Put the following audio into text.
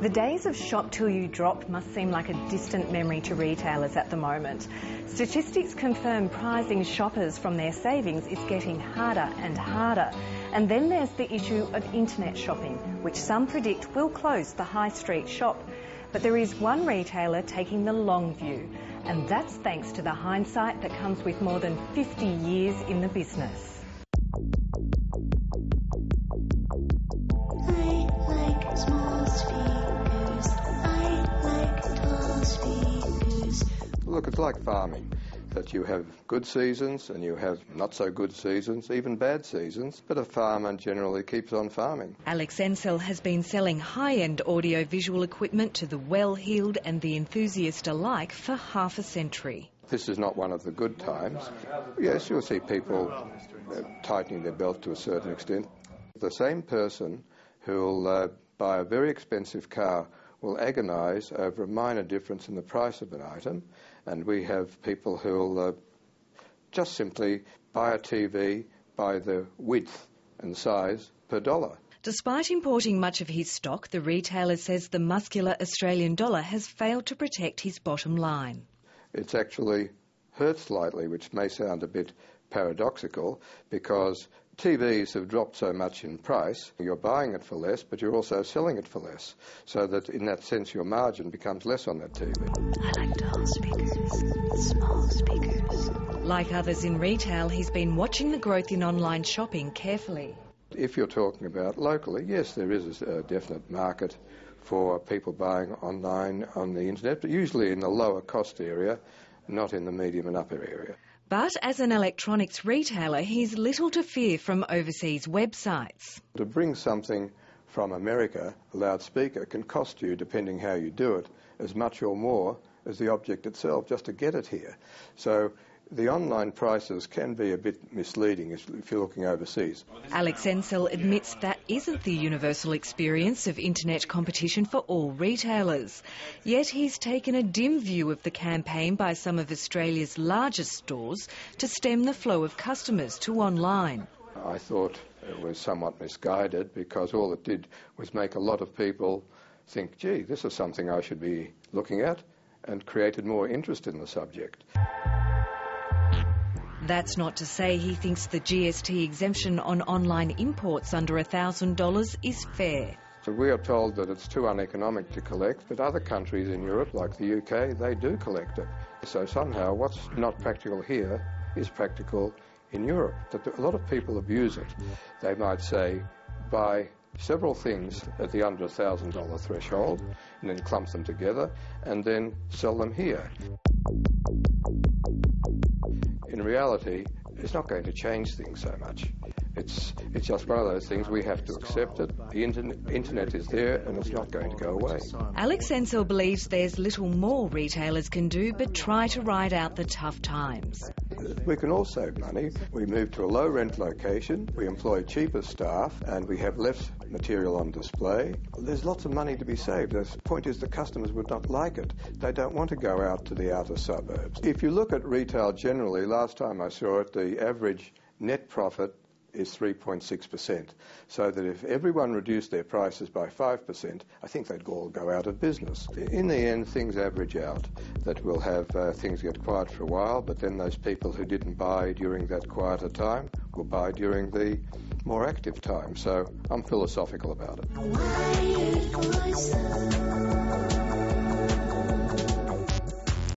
The days of shop till you drop must seem like a distant memory to retailers at the moment. Statistics confirm prizing shoppers from their savings is getting harder and harder. And then there's the issue of internet shopping, which some predict will close the high street shop. But there is one retailer taking the long view, and that's thanks to the hindsight that comes with more than 50 years in the business. Look, it's like farming, that you have good seasons and you have not so good seasons, even bad seasons, but a farmer generally keeps on farming. Alex Encel has been selling high-end audio-visual equipment to the well-heeled and the enthusiast alike for half a century. This is not one of the good times. Yes, you'll see people tightening their belt to a certain extent. The same person who'll buy a very expensive car will agonise over a minor difference in the price of an item, and we have people who'll just simply buy a TV by the width and size per dollar. Despite importing much of his stock, the retailer says the muscular Australian dollar has failed to protect his bottom line. It's actually hurt slightly, which may sound a bit paradoxical, because TVs have dropped so much in price. You're buying it for less, but you're also selling it for less, so that in that sense your margin becomes less on that TV. I like tall speakers, small speakers. Like others in retail, he's been watching the growth in online shopping carefully. If you're talking about locally, yes, there is a definite market for people buying online on the internet, but usually in the lower cost area, not in the medium and upper area. But as an electronics retailer, he's little to fear from overseas websites. To bring something from America, a loudspeaker, can cost you, depending how you do it, as much or more as the object itself just to get it here. So the online prices can be a bit misleading if you're looking overseas. Alex Encel admits that isn't the universal experience of internet competition for all retailers. Yet he's taken a dim view of the campaign by some of Australia's largest stores to stem the flow of customers to online. I thought it was somewhat misguided, because all it did was make a lot of people think, gee, this is something I should be looking at, and created more interest in the subject. That's not to say he thinks the GST exemption on online imports under $1,000 is fair. So we are told that it's too uneconomic to collect, but other countries in Europe, like the UK, they do collect it. So somehow what's not practical here is practical in Europe. That a lot of people abuse it. They might say, buy several things at the under $1,000 threshold, and then clump them together, and then sell them here. In reality, it's not going to change things so much. It's just one of those things. We have to accept it. The internet is there, and it's not going to go away. Alex Encel believes there's little more retailers can do but try to ride out the tough times. We can all save money. We move to a low-rent location, we employ cheaper staff, and we have less material on display. There's lots of money to be saved. The point is the customers would not like it. They don't want to go out to the outer suburbs. If you look at retail generally, last time I saw it, the average net profit is 3.6%. So that if everyone reduced their prices by 5%, I think they'd all go out of business. In the end, things average out. That we'll have things get quiet for a while, but then those people who didn't buy during that quieter time will buy during the more active time. So I'm philosophical about it.